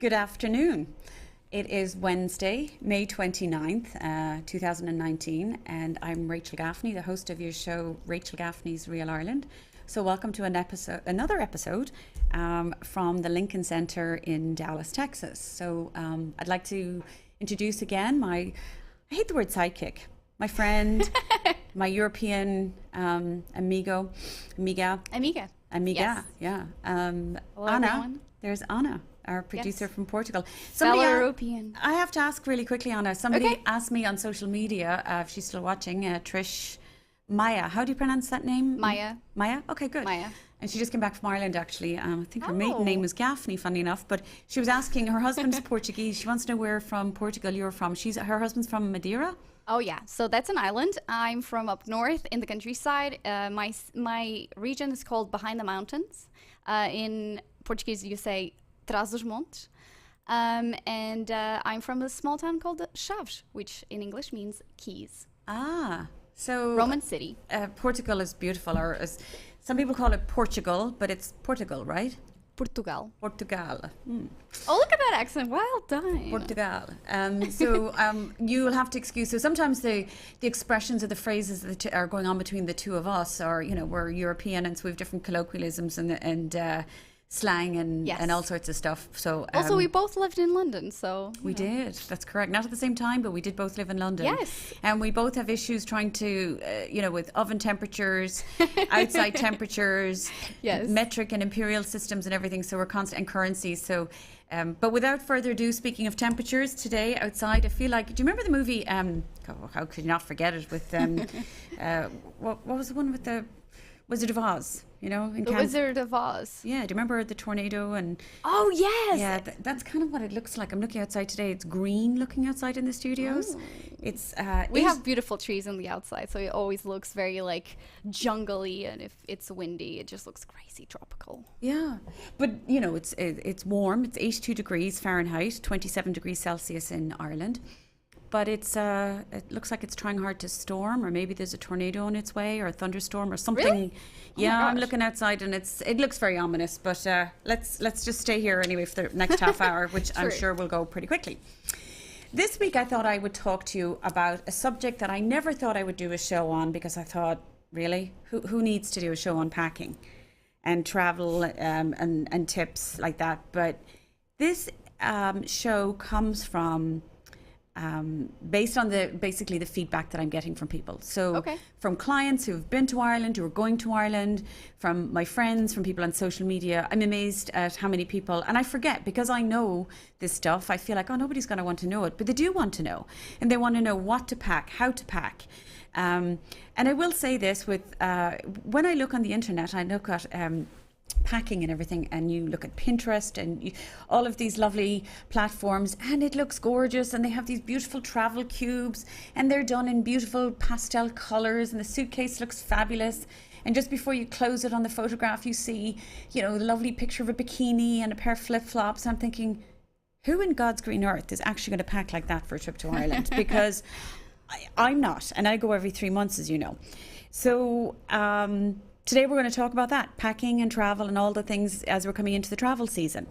Good afternoon. It is Wednesday, May 29th, 2019, and I'm Rachel Gaffney, the host of your show, Rachel Gaffney's Real Ireland. So welcome to another episode from the Lincoln Center in Dallas, Texas. So I'd like to introduce again I hate the word sidekick, my friend, my European amiga, Yes. yeah. Hello, Anna, everyone. there's Anna, our producer from Portugal. Fellow European. I have to ask really quickly, Anna. Somebody asked me on social media, if she's still watching, Trish Maya. How do you pronounce that name? Maya. Maya? Okay, good. Maya. And she just came back from Ireland, actually. I think her maiden name was Gaffney, funny enough. But she was asking, her husband's Portuguese. She wants to know where from Portugal you're from. Her husband's from Madeira? Oh yeah, so that's an island. I'm from up north in the countryside. My region is called Behind the Mountains. In Portuguese, you say Trás dos Montes. And I'm from a small town called Chaves, which in English means keys. Ah, so Roman city. Portugal is beautiful, or as some people call it Portugal, but it's Portugal, right? Portugal. Portugal. Oh, look at that accent. Well done. Portugal. You'll have to excuse. So sometimes the expressions or the phrases that are going on between the two of us are, we're European and so we have different colloquialisms and slang and all sorts of stuff. So also, we both lived in London, so we did. That's correct. Not at the same time, but we did both live in London. Yes. And we both have issues trying to, with oven temperatures, outside temperatures, Yes. metric and imperial systems and everything. So we're constant, and currencies. So, but without further ado, speaking of temperatures today outside, I feel like, do you remember the movie? How could you not forget it? With what was the one with the Wizard of Oz? The Wizard of Oz. Yeah, do you remember the tornado and? Oh yes. Yeah, that's kind of what it looks like. I'm looking outside today. It's green looking outside in the studios. It's we have beautiful trees on the outside, so it always looks very like jungly, and if it's windy, it just looks crazy tropical. Yeah, but it's warm. It's 82 degrees Fahrenheit, 27 degrees Celsius in Ireland. But it looks like it's trying hard to storm, or maybe there's a tornado on its way, or a thunderstorm, or something. Really? Yeah, I'm looking outside, and it looks very ominous. But let's just stay here anyway for the next half hour, which I'm sure will go pretty quickly. This week, I thought I would talk to you about a subject that I never thought I would do a show on, because I thought, really, who needs to do a show on packing and travel and tips like that? But this show comes from. Based on basically the feedback that I'm getting from people. So from clients who've been to Ireland, who are going to Ireland, from my friends, from people on social media, I'm amazed at how many people, and I forget, because I know this stuff, I feel like, oh, nobody's going to want to know it, but they do want to know. And they want to know what to pack, how to pack. And I will say this, when I look on the internet, I look at packing and everything, and you look at Pinterest and all of these lovely platforms, and it looks gorgeous, and they have these beautiful travel cubes, and they're done in beautiful pastel colors, and the suitcase looks fabulous, and just before you close it on the photograph, you see the lovely picture of a bikini and a pair of flip-flops. I'm thinking, who in God's green earth is actually going to pack like that for a trip to Ireland? Because I'm not, and I go every 3 months, as you know. So today we're going to talk about that, packing and travel and all the things as we're coming into the travel season.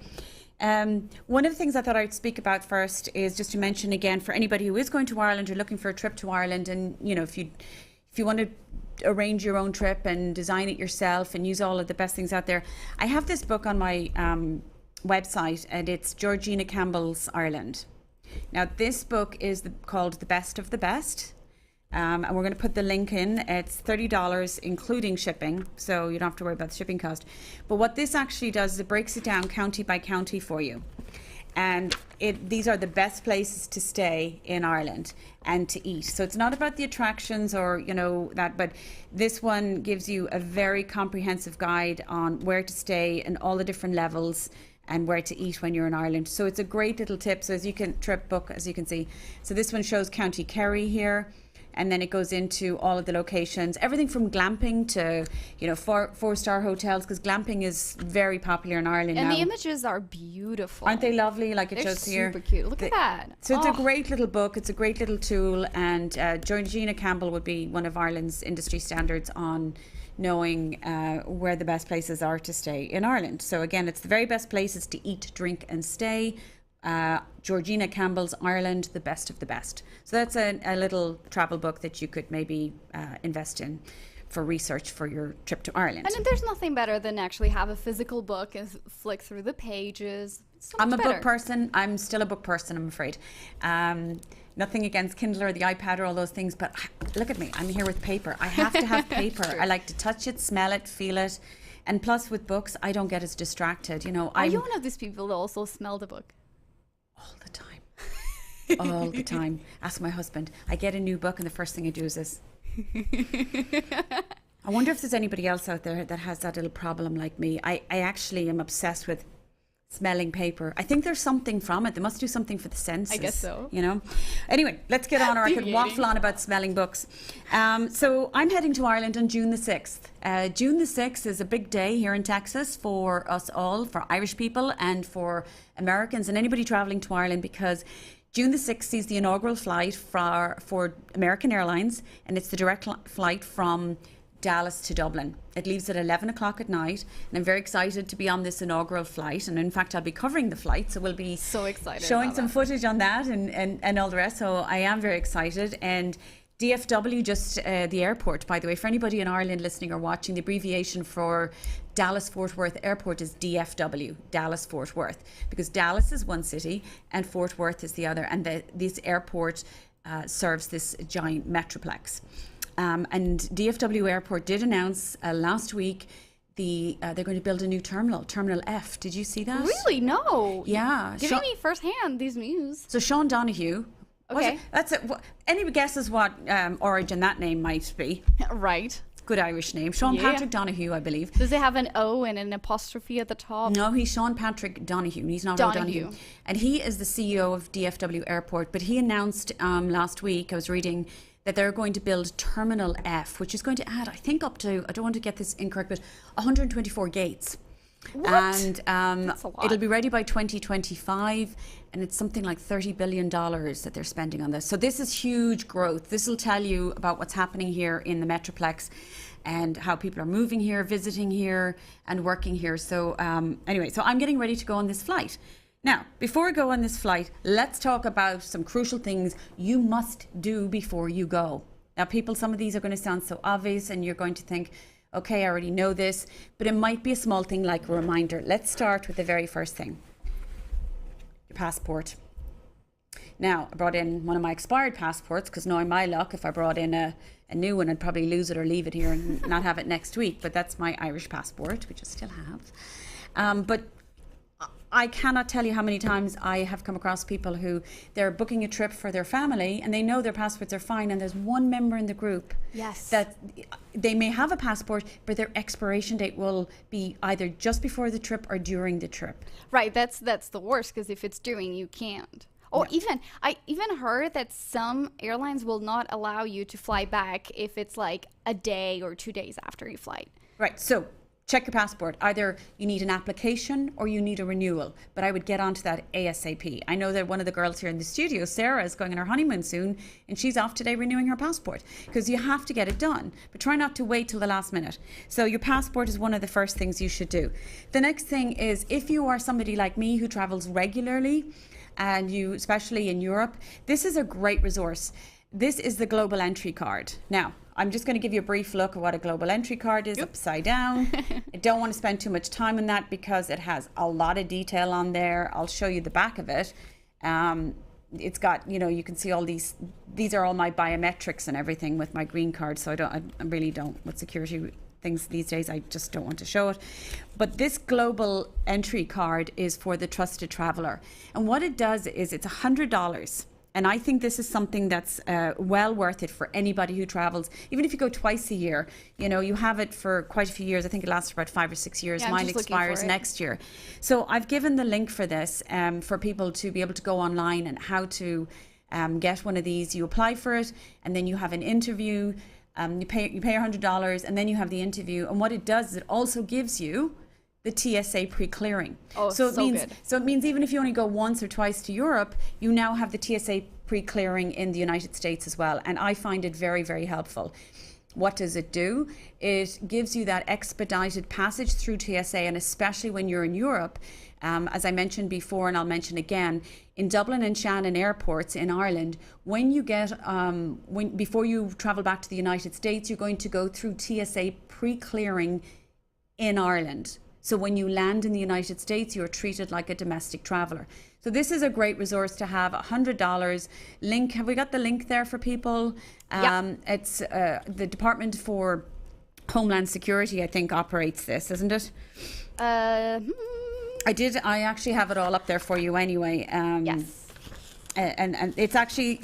One of the things I thought I'd speak about first is just to mention again, for anybody who is going to Ireland or looking for a trip to Ireland, and if you want to arrange your own trip and design it yourself and use all of the best things out there, I have this book on my website, and it's Georgina Campbell's Ireland. Now, this book is called The Best of the Best. And we're going to put the link in. It's $30, including shipping, so you don't have to worry about the shipping cost. But what this actually does is it breaks it down county by county for you. And these are the best places to stay in Ireland and to eat. So it's not about the attractions or, that, but this one gives you a very comprehensive guide on where to stay and all the different levels and where to eat when you're in Ireland. So it's a great little tip. So as you can see. So this one shows County Kerry here. And then it goes into all of the locations, everything from glamping to, four-star hotels, because glamping is very popular in Ireland now. And the images are beautiful. Aren't they lovely? Like it They're shows here. super cute. Look at that. So it's a great little book. It's a great little tool. And Georgina Campbell would be one of Ireland's industry standards on knowing where the best places are to stay in Ireland. So again, it's the very best places to eat, drink and stay. Georgina Campbell's Ireland, The Best of the Best. So that's a little travel book that you could maybe invest in for research for your trip to Ireland. And there's nothing better than actually have a physical book and flick through the pages. I'm a book person. I'm still a book person, I'm afraid. Nothing against Kindle or the iPad or all those things, but look at me. I'm here with paper. I have to have paper. I like to touch it, smell it, feel it. And plus with books, I don't get as distracted. Are you one of these people that also smell the book? All the time. All the time. Ask my husband. I get a new book and the first thing I do is this. I wonder if there's anybody else out there that has that little problem like me. I actually am obsessed with smelling paper. I think there's something from it. They must do something for the senses. I guess so. Anyway, let's get on, or I could waffle on about smelling books. So I'm heading to Ireland on June the 6th. June the 6th is a big day here in Texas for us all, for Irish people and for Americans and anybody traveling to Ireland, because June the 6th sees the inaugural flight for American Airlines, and it's the direct flight from Dallas to Dublin. It leaves at 11 o'clock at night, and I'm very excited to be on this inaugural flight. And in fact, I'll be covering the flight, so we'll be so excited showing some footage on that and all the rest. So I am very excited. And DFW, just the airport, by the way, for anybody in Ireland listening or watching, the abbreviation for Dallas-Fort Worth Airport is DFW, Dallas-Fort Worth, because Dallas is one city and Fort Worth is the other. And this airport serves this giant metroplex. And DFW Airport did announce last week they're going to build a new Terminal F. Did you see that? Really? No. Yeah. Giving me firsthand these news. So Sean Donoghue. Okay. That's it. Any guesses what origin that name might be? Right. Good Irish name. Sean Patrick Donoghue, I believe. Does it have an O and an apostrophe at the top? No, he's Sean Patrick Donoghue. He's not O'Donoghue. And he is the CEO of DFW Airport. But he announced last week, I was reading, that they're going to build Terminal F, which is going to add, I think, up to, I don't want to get this incorrect, but 124 gates. What? And That's a lot. it'll be ready by 2025, and it's something like $30 billion that they're spending on this. So this is huge growth. This will tell you about what's happening here in the Metroplex and how people are moving here, visiting here, and working here. So anyway, so I'm getting ready to go on this flight. Now, before I go on this flight, let's talk about some crucial things you must do before you go. Now, people, some of these are going to sound so obvious and you're going to think, okay, I already know this, but it might be a small thing like a reminder. Let's start with the very first thing. Your passport. Now, I brought in one of my expired passports because knowing my luck, if I brought in a new one, I'd probably lose it or leave it here and not have it next week. But that's my Irish passport, which I still have. But I cannot tell you how many times I have come across people who they're booking a trip for their family and they know their passports are fine, and there's one member in the group that they may have a passport, but their expiration date will be either just before the trip or during the trip. Right, that's the worst, because if it's during, you can't. Or I even heard that some airlines will not allow you to fly back if it's like a day or 2 days after your flight. Right, so check your passport. Either you need an application or you need a renewal, but I would get onto that ASAP. I know that one of the girls here in the studio, Sarah, is going on her honeymoon soon, and she's off today renewing her passport, because you have to get it done, but try not to wait till the last minute. So your passport is one of the first things you should do. The next thing is, if you are somebody like me who travels regularly, and you, especially in Europe, this is a great resource. This is the Global Entry Card. Now, I'm just going to give you a brief look at what a Global Entry Card is upside down. I don't want to spend too much time on that because it has a lot of detail on there. I'll show you the back of it. it's got, you can see all these are all my biometrics and everything with my green card. So I really don't, with security things these days, I just don't want to show it. But this global entry card is for the trusted traveler. And what it does is it's $100. And I think this is something that's well worth it for anybody who travels. Even if you go twice a year, you have it for quite a few years. I think it lasts for about 5 or 6 years. Yeah, Mine expires next year. So I've given the link for this for people to be able to go online and how to get one of these. You apply for it, and then you have an interview. You pay $100, and then you have the interview. And what it does is it also gives you the TSA pre-clearing. Oh, so it means even if you only go once or twice to Europe, you now have the TSA pre-clearing in the United States as well. And I find it very, very helpful. What does it do? It gives you that expedited passage through TSA, and especially when you're in Europe, as I mentioned before, and I'll mention again, in Dublin and Shannon airports in Ireland, when you get, before you travel back to the United States, you're going to go through TSA pre-clearing in Ireland. So when you land in the United States, you're treated like a domestic traveler. So this is a great resource to have. $100 link. Have we got the link there for people? It's the Department for Homeland Security, I think, operates this, isn't it? I actually have it all up there for you anyway. Yes. And it's actually,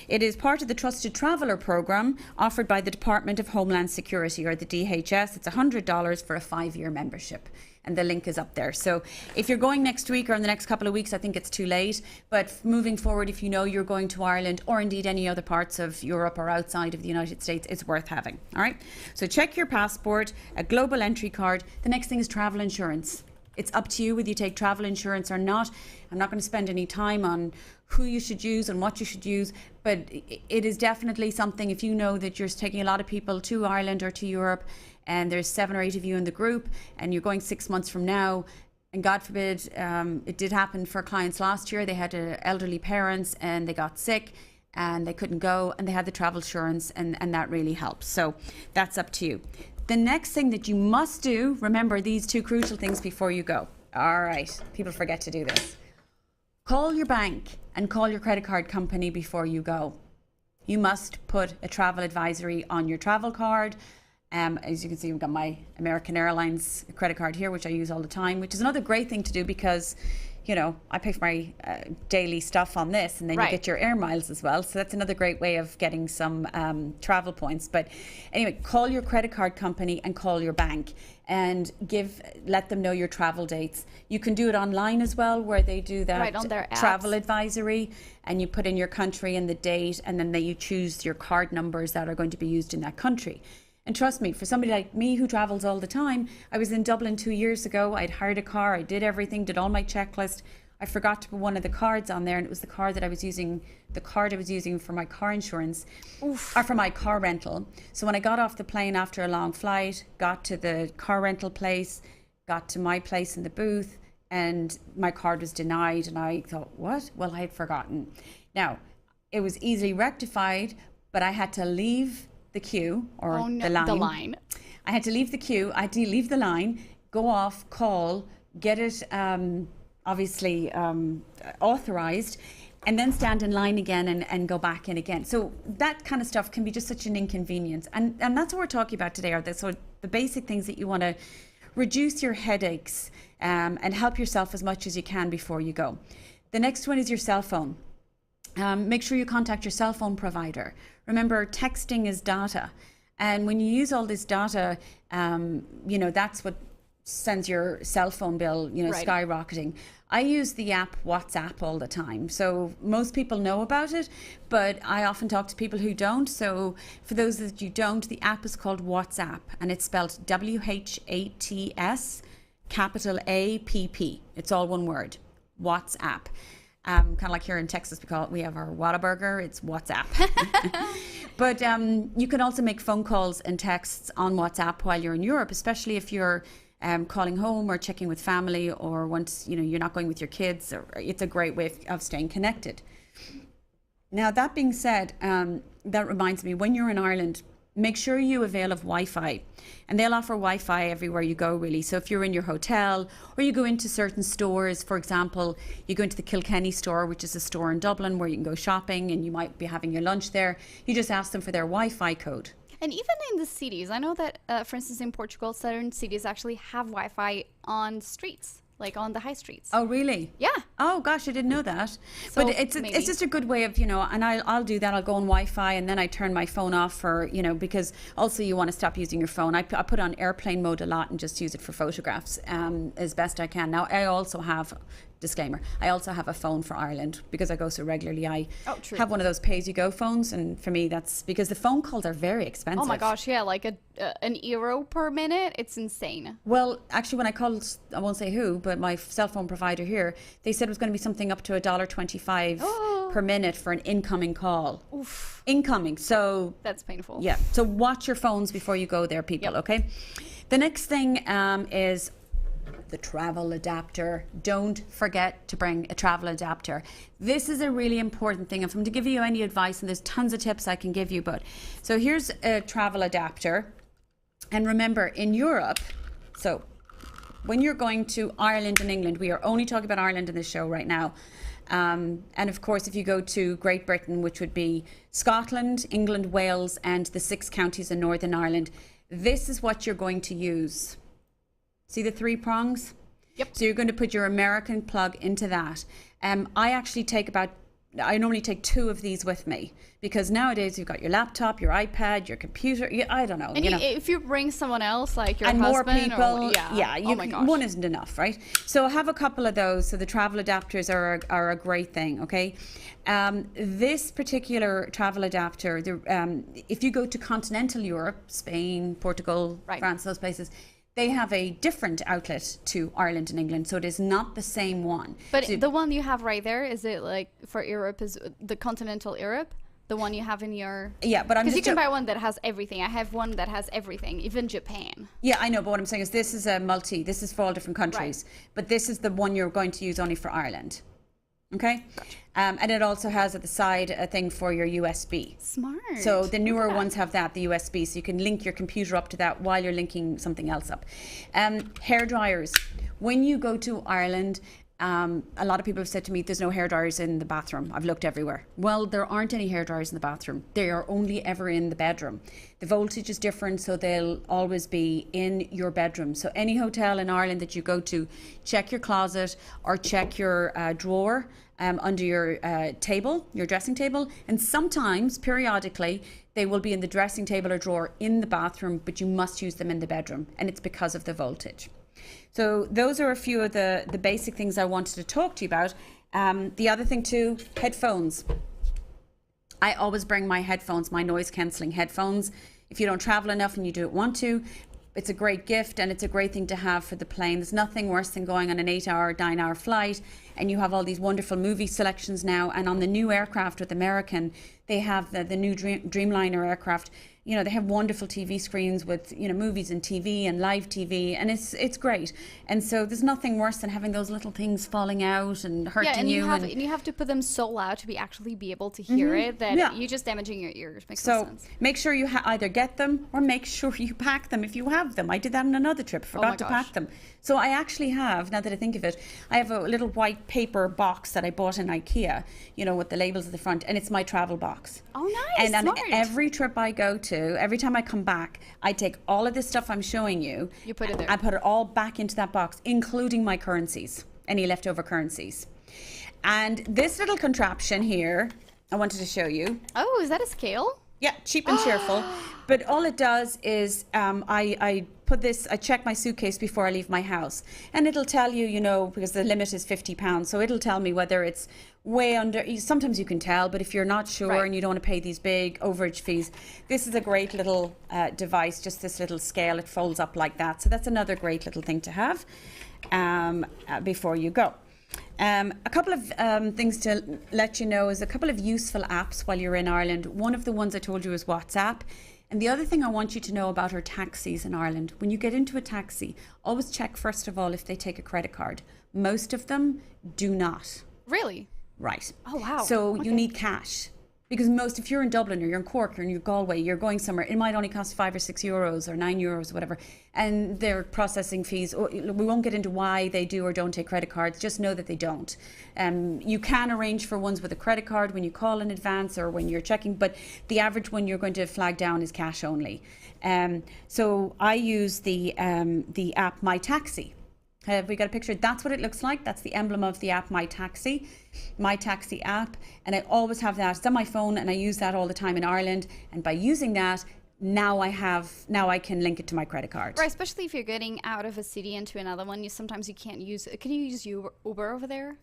it is part of the Trusted Traveller program offered by the Department of Homeland Security, or the DHS. It's $100 for a 5-year membership. And the link is up there. So if you're going next week or in the next couple of weeks, I think it's too late. But moving forward, if you know you're going to Ireland or indeed any other parts of Europe or outside of the United States, it's worth having. All right. So check your passport, a global entry card. The next thing is travel insurance. It's up to you whether you take travel insurance or not. I'm not going to spend any time on who you should use and what you should use, but it is definitely something. If you know that you're taking a lot of people to Ireland or to Europe, and there's 7 or 8 of you in the group, and you're going 6 months from now, and God forbid, it did happen for clients last year. They had elderly parents and they got sick and they couldn't go, and they had the travel insurance, and that really helps. So that's up to you. The next thing that you must do, remember these 2 crucial things before you go. All right, people forget to do this. Call your bank and call your credit card company before you go. You must put a travel advisory on your travel card. As you can see, we've got my American Airlines credit card here, which I use all the time, which is another great thing to do because, I pay for my daily stuff on this, and then you get your air miles as well. So that's another great way of getting some travel points. But anyway, call your credit card company and call your bank and let them know your travel dates. You can do it online as well, where they do that on their travel apps. advisory, and you put in your country and the date, and then you choose your card numbers that are going to be used in that country. And trust me, for somebody like me who travels all the time, I was in Dublin 2 years ago. I'd hired a car. I did everything, did all my checklist. I forgot to put one of the cards on there, and it was the card I was using for my car insurance, or for my car rental. So when I got off the plane after a long flight, got to the car rental place, got to my place in the booth, and my card was denied. And I thought, what? Well, I had forgotten. Now, it was easily rectified, but I had to leave the queue or the line. I had to leave the queue. I had to leave the line, go off, call, get it obviously authorized, and then stand in line again and go back in again. So that kind of stuff can be just such an inconvenience. And that's what we're talking about today, are the basic things that you want to reduce your headaches and help yourself as much as you can before you go. The next one is your cell phone. Make sure you contact your cell phone provider. Remember, texting is data. And when you use all this data, that's what sends your cell phone bill, skyrocketing. I use the app WhatsApp all the time. So most people know about it, but I often talk to people who don't. So for those that you don't, the app is called WhatsApp, and it's spelled WHATS, capital APP. It's all one word, WhatsApp. Kind of like here in Texas, we have our Whataburger, it's WhatsApp. But you can also make phone calls and texts on WhatsApp while you're in Europe, especially if you're calling home or checking with family, or once you're not going with your kids. It's a great way of staying connected. Now, that being said, that reminds me, when you're in Ireland, make sure you avail of Wi-Fi, and they'll offer Wi-Fi everywhere you go, really. So if you're in your hotel or you go into certain stores, for example, you go into the Kilkenny store, which is a store in Dublin where you can go shopping and you might be having your lunch there, you just ask them for their Wi-Fi code. And even in the cities, I know that, for instance, in Portugal, certain cities actually have Wi-Fi on streets, like on the high streets. Oh, really? Yeah. Oh, gosh, I didn't know that. So but it's just a good way of, and I'll do that. I'll go on Wi-Fi and then I turn my phone off for, because also you want to stop using your phone. I put on airplane mode a lot and just use it for photographs as best I can. Now, I also have... Disclaimer, I also have a phone for Ireland because I go so regularly. I have one of those pay-as-you-go phones, and for me that's because the phone calls are very expensive. Oh my gosh, yeah, like an euro per minute. It's insane. Well, actually, when I called, I won't say who, but my cell phone provider here, they said it was going to be something up to $1.25 per minute for an incoming call. Oof. Incoming, so... That's painful. Yeah, so watch your phones before you go there, people, okay? The next thing is... the travel adapter. Don't forget to bring a travel adapter. This is a really important thing. If I'm to give you any advice, and there's tons of tips I can give you, but so here's a travel adapter. And remember, in Europe, so when you're going to Ireland and England, we are only talking about Ireland in this show right now. And of course, if you go to Great Britain, which would be Scotland, England, Wales, and the 6 counties in Northern Ireland, this is what you're going to use. See the 3 prongs? Yep. So you're going to put your American plug into that. I normally take 2 of these with me because nowadays you've got your laptop, your iPad, your computer. I don't know. And if you bring someone else, like your and husband, more people, oh my gosh, one isn't enough, right? So have a couple of those. So the travel adapters are a great thing. Okay, this particular travel adapter, if you go to continental Europe, Spain, Portugal, France, those places, they have a different outlet to Ireland and England, so it is not the same one. But so, the one you have right there, is it like for Europe, is the continental Europe? The one you have in your... Yeah, but because you can buy one that has everything. I have one that has everything, even Japan. Yeah, I know, but what I'm saying is this is a this is for all different countries, but this is the one you're going to use only for Ireland. Okay? Gotcha. And it also has at the side a thing for your USB. Smart. So the newer ones have that, the USB, so you can link your computer up to that while you're linking something else up. Hair dryers. When you go to Ireland, a lot of people have said to me, there's no hair dryers in the bathroom. I've looked everywhere. Well, there aren't any hair dryers in the bathroom. They are only ever in the bedroom. The voltage is different, so they'll always be in your bedroom. So any hotel in Ireland that you go to, check your closet or check your drawer under your table, your dressing table. And sometimes, periodically, they will be in the dressing table or drawer in the bathroom, but you must use them in the bedroom. And it's because of the voltage. So those are a few of the basic things I wanted to talk to you about. The other thing too, headphones. I always bring my headphones, my noise cancelling headphones. If you don't travel enough and you don't want to, it's a great gift and it's a great thing to have for the plane. There's nothing worse than going on an 8-hour, 9-hour flight and you have all these wonderful movie selections now. And on the new aircraft with American, they have the new Dreamliner aircraft. They have wonderful TV screens with, movies and TV and live TV, and it's great. And so there's nothing worse than having those little things falling out and hurting you. And you have to put them so loud to actually be able to hear it that you're just damaging your ears. Makes no sense. So make sure you either get them or make sure you pack them if you have them. I did that on another trip, forgot to pack them. So I actually have, now that I think of it, I have a little white paper box that I bought in IKEA, with the labels at the front, and it's my travel box. Oh, nice. And smart. on every trip I go to, every time I come back, I take all of this stuff I'm showing you. You put it there. I put it all back into that box, including my currencies, any leftover currencies. And this little contraption here, I wanted to show you. Oh, is that a scale? Yeah, cheap and cheerful. But all it does is I check my suitcase before I leave my house. And it'll tell you, because the limit is £50. So it'll tell me whether it's way under. Sometimes you can tell, but if you're not sure and you don't want to pay these big overage fees, this is a great little device, just this little scale. It folds up like that. So that's another great little thing to have before you go. A couple of things to let you know is a couple of useful apps while you're in Ireland. One of the ones I told you is WhatsApp. And the other thing I want you to know about are taxis in Ireland. When you get into a taxi, always check first of all if they take a credit card. Most of them do not. Really? Right. Oh, wow. So you need cash. Because if you're in Dublin or you're in Cork or you're in Galway, you're going somewhere, it might only cost €5 or €6 or €9, whatever. And their processing fees, we won't get into why they do or don't take credit cards, just know that they don't. You can arrange for ones with a credit card when you call in advance or when you're checking, but the average one you're going to flag down is cash only. So I use the app My Taxi. Have we got a picture? That's what it looks like. That's the emblem of the app My Taxi app. And I always have that. It's on my phone and I use that all the time in Ireland. And by using that, now I can link it to my credit card. Right, especially if you're getting out of a city into another one, sometimes you can't use, can you use Uber over there?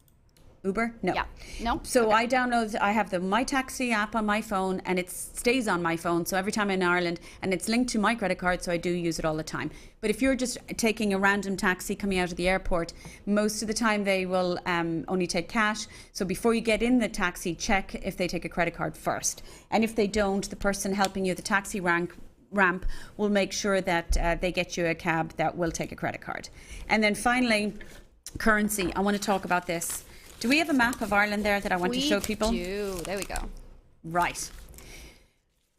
Uber? No. Yeah. No? So Okay. I have the My Taxi app on my phone and it stays on my phone. So every time I'm in Ireland and it's linked to my credit card, so I do use it all the time. But if you're just taking a random taxi coming out of the airport, most of the time they will only take cash. So before you get in the taxi, check if they take a credit card first. And if they don't, the person helping you, the taxi ramp will make sure that they get you a cab that will take a credit card. And then finally, currency. I want to talk about this. Do we have a map of Ireland there that I want to show people? We do. There we go. Right.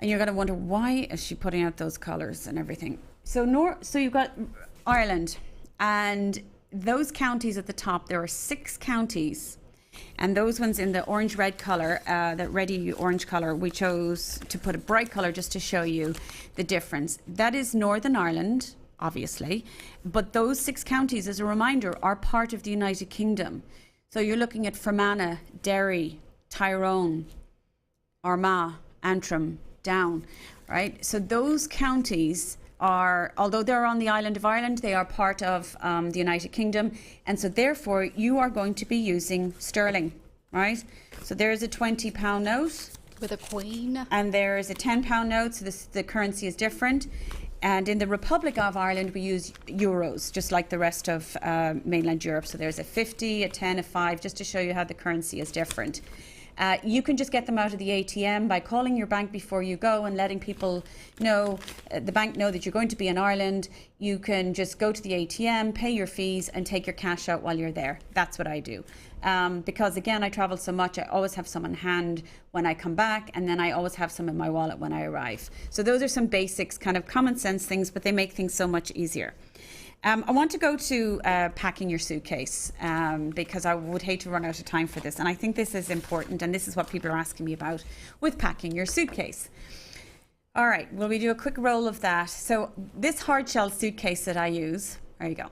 And you're going to wonder, why is she putting out those colours and everything? So you've got Ireland, and those counties at the top, there are 6 counties. And those ones in the orange-red colour, that reddy orange colour, we chose to put a bright colour just to show you the difference. That is Northern Ireland, obviously. But those 6 counties, as a reminder, are part of the United Kingdom. So you're looking at Fermanagh, Derry, Tyrone, Armagh, Antrim, Down, right? So those counties are, although they're on the island of Ireland, they are part of the United Kingdom. And so therefore you are going to be using sterling, right? So there's a £20 note. With a queen. And there is a £10 note, so the currency is different. And in the Republic of Ireland, we use euros, just like the rest of mainland Europe. So there's a 50, a 10, a 5, just to show you how the currency is different. You can just get them out of the ATM by calling your bank before you go and letting people know, the bank know that you're going to be in Ireland. You can just go to the ATM, pay your fees and take your cash out while you're there. That's what I do. Because again, I travel so much, I always have some on hand when I come back, and then I always have some in my wallet when I arrive. So those are some basics, kind of common sense things, but they make things so much easier. I want to go to packing your suitcase because I would hate to run out of time for this. And I think this is important, and this is what people are asking me about with packing your suitcase. All right, will we do a quick roll of that? So this hard shell suitcase that I use, there you go.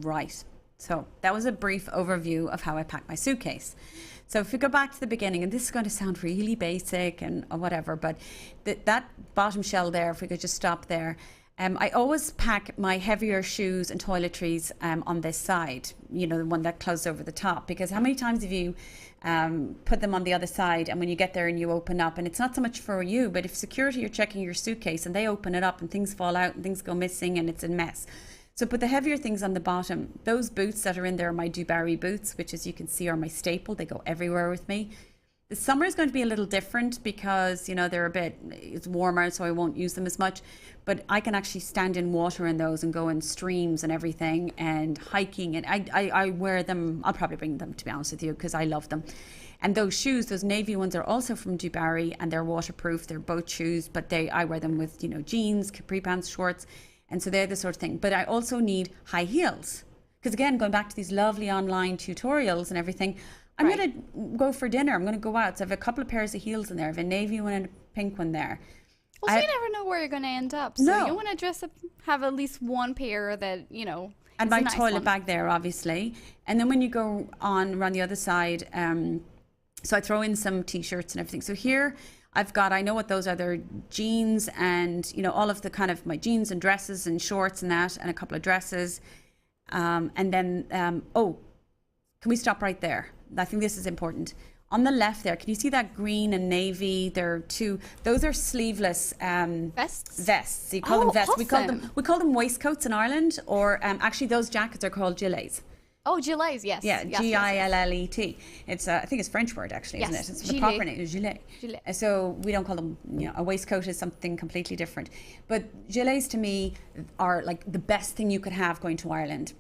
Right. So that was a brief overview of how I pack my suitcase. So if we go back to the beginning, and this is going to sound really basic and whatever, but that bottom shell there, if we could just stop there, I always pack my heavier shoes and toiletries on this side, you know, the one that closes over the top, because how many times have you put them on the other side, and when you get there and you open up, and it's not so much for you, but if security are checking your suitcase and they open it up and things fall out and things go missing and it's a mess. So put the heavier things on the bottom. Those boots that are in there are my Dubarry boots, which as you can see are my staple. They go everywhere with me. The summer is going to be a little different because, you know, it's warmer, so I won't use them as much. But I can actually stand in water in those and go in streams and everything and hiking. And I wear them. I'll probably bring them, to be honest with you, because I love them. And those shoes, those navy ones, are also from Dubarry, and they're waterproof. They're boat shoes, but I wear them with, you know, jeans, capri pants, shorts. And so they're the sort of thing. But I also need high heels. Because again, going back to these lovely online tutorials and everything, I'm going to go for dinner. I'm going to go out. So I have a couple of pairs of heels in there. I have a navy one and a pink one there. Also, you never know where you're going to end up. So you want to dress up, have at least one pair that, you know, and my toilet bag there, obviously. And then when you go on around the other side, so I throw in some t-shirts and everything. So here I've got, I know what those are. They're jeans and, you know, all of the kind of my jeans and dresses and shorts and that, and a couple of dresses. And then, can we stop right there? I think this is important. On the left there, can you see that green and navy? Those are sleeveless vests. Vests. You call them vests. Awesome. We call them waistcoats in Ireland, or actually those jackets are called gilets. Oh, gilets, yes. Yeah, yes, Gillet. It's I think it's a French word actually, isn't Yes, it? It's the gilet. proper name is gilet. Gilet. So we don't call them. A waistcoat is something completely different. But gilets to me are like the best thing you could have going to Ireland,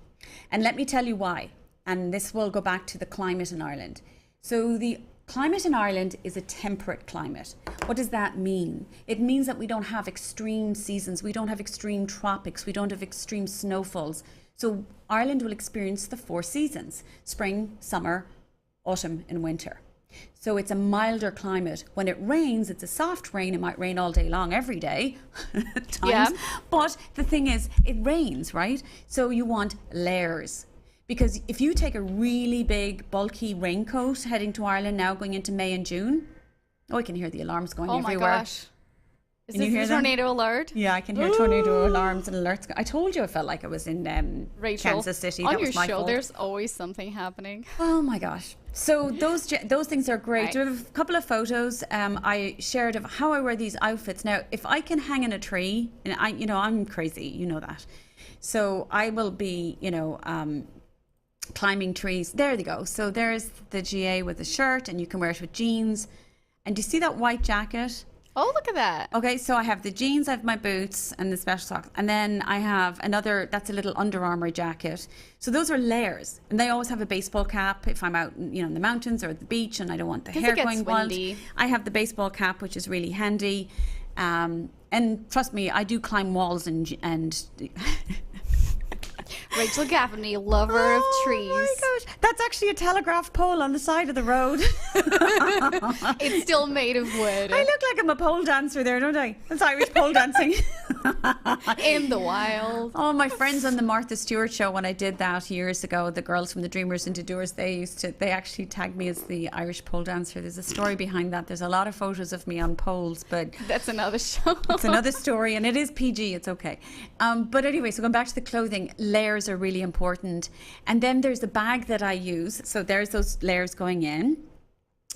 and let me tell you why. And this will go back to the climate in Ireland. So the climate in Ireland is a temperate climate. What does that mean? It means that we don't have extreme seasons. We don't have extreme tropics. We don't have extreme snowfalls. So Ireland will experience the 4 seasons: spring, summer, autumn and winter. So it's a milder climate. When it rains, it's a soft rain. It might rain all day long every day at times. Yeah. But the thing is, it rains, right? So you want layers. Because if you take a really big, bulky raincoat heading to Ireland now, going into May and June, I can hear the alarms going everywhere. Oh my gosh. Is Can you this hear a them? tornado alert? Yeah, I can hear tornado alarms and alerts. I told you I felt like I was in Rachel, Kansas City. on That your was my show, fault. there's always something happening. Oh my gosh. So those things are great. Right. I have a couple of photos I shared of how I wear these outfits. Now, if I can hang in a tree, and I'm crazy, you know that. So I will be, climbing trees. There they go. So there's the GA with the shirt, and you can wear it with jeans. And do you see that white jacket? Oh, look at that. Okay, so I have the jeans, I have my boots and the special socks. And then I have another, that's a little Under Armour jacket. So those are layers. And they always have a baseball cap if I'm out, in the mountains or at the beach and I don't want the 'Cause hair it gets going wild. windy. I have the baseball cap, which is really handy. And trust me, I do climb walls and Rachel Gaffney, lover of trees. Oh my gosh. That's actually a telegraph pole on the side of the road. It's still made of wood. I look like I'm a pole dancer there, don't I? That's Irish pole dancing. In the wild. Oh, my friends on the Martha Stewart show, when I did that years ago, the girls from the Dreamers into Doers, they actually tagged me as the Irish pole dancer. There's a story behind that. There's a lot of photos of me on poles, but That's another show. it's another story, and it is PG. It's okay. But anyway, so going back to the clothing, layers are really important. And then there's the bag that I use. So there's those layers going in,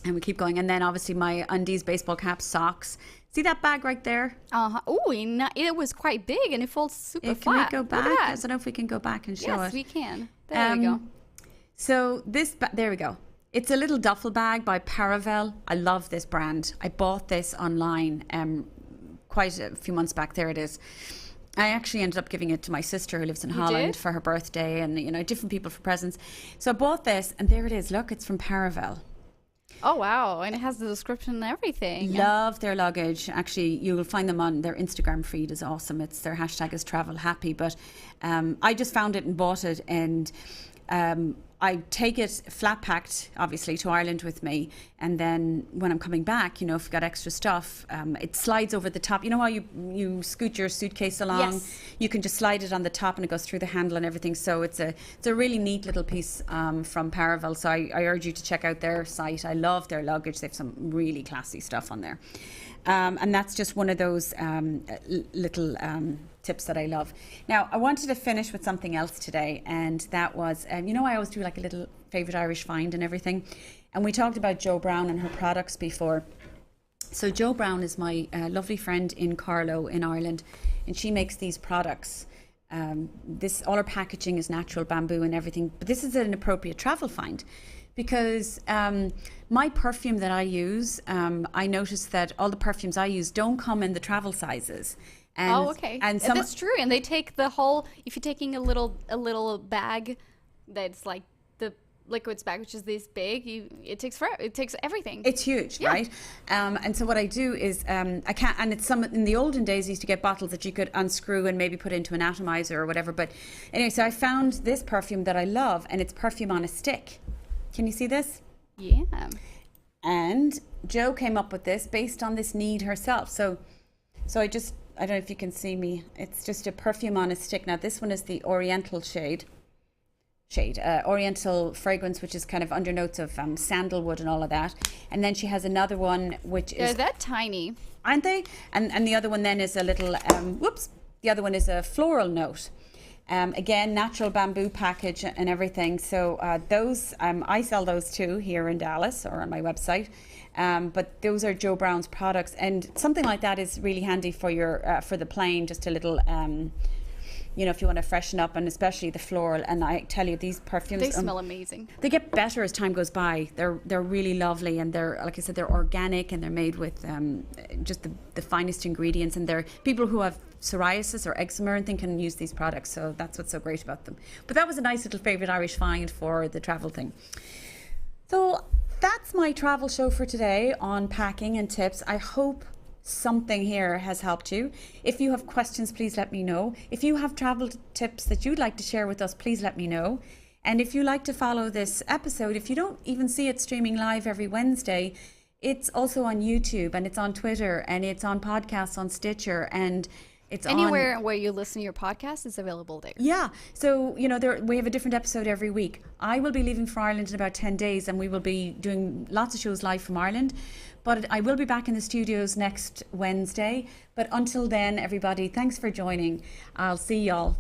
and we keep going. And then obviously my undies, baseball cap, socks. See that bag right there? Uh-huh. Oh, it was quite big and it folds super Can flat. we go Look back? at I that. don't know if we can go back and show Yes, it. we can. There we go. So there we go. It's a little duffel bag by Paravel. I love this brand. I bought this online quite a few months back. There it is. I actually ended up giving it to my sister who lives in Holland did? for her birthday, and different people for presents. So I bought this, and there it is. Look, it's from Paravel. Oh, wow. And it has the description and everything. Love their luggage. Actually, you will find them on their Instagram feed. Is awesome. It's their hashtag is travel happy. But I just found it and bought it, and I take it flat packed, obviously, to Ireland with me. And then when I'm coming back, if you've got extra stuff, it slides over the top. You know how you scoot your suitcase along? Yes. You can just slide it on the top and it goes through the handle and everything. So it's a really neat little piece from Paravel. So I urge you to check out their site. I love their luggage. They have some really classy stuff on there. And that's just one of those little tips that I love. Now, I wanted to finish with something else today, and that was, I always do like a little favourite Irish find and everything. And we talked about Jo Brown and her products before. So Jo Brown is my lovely friend in Carlow in Ireland, and she makes these products. All her packaging is natural bamboo and everything, but this is an appropriate travel find. Because my perfume that I use, I noticed that all the perfumes I use don't come in the travel sizes. And, okay. And that's true. And they take the whole, if you're taking a little bag that's like the liquids bag, which is this big, it takes forever. It takes everything. It's huge, right? And so what I do is I can't, and it's in the olden days, I used to get bottles that you could unscrew and maybe put into an atomizer or whatever. But anyway, so I found this perfume that I love, and it's perfume on a stick. Can you see this? Yeah. And Jo came up with this based on this need herself. So I don't know if you can see me. It's just a perfume on a stick. Now this one is the Oriental Oriental fragrance, which is kind of undernotes of sandalwood and all of that. And then she has another one which is They're that tiny. aren't they? And the other one then is a little the other one is a floral note. Again, natural bamboo package and everything. So those I sell those too here in Dallas or on my website. But those are Jo Brown's products, and something like that is really handy for your for the plane. Just a little you know, if you want to freshen up, and especially the floral. And I tell you, these perfumes, They smell amazing. they get better as time goes by. They're really lovely, and they're, like I said, they're organic, and they're made with just the finest ingredients. And they're people who have psoriasis or eczema and thing can use these products. So that's what's so great about them. But that was a nice little favourite Irish find for the travel thing. So that's my travel show for today on packing and tips. I hope something here has helped you. If you have questions, please let me know. If you have travel tips that you'd like to share with us, please let me know. And if you like to follow this episode, if you don't even see it streaming live every Wednesday, it's also on YouTube, and it's on Twitter, and it's on podcasts on Stitcher, and it's Anywhere where you listen to your podcast is available there. Yeah. So, you know, we have a different episode every week. I will be leaving for Ireland in about 10 days, and we will be doing lots of shows live from Ireland. But I will be back in the studios next Wednesday. But until then, everybody, thanks for joining. I'll see y'all.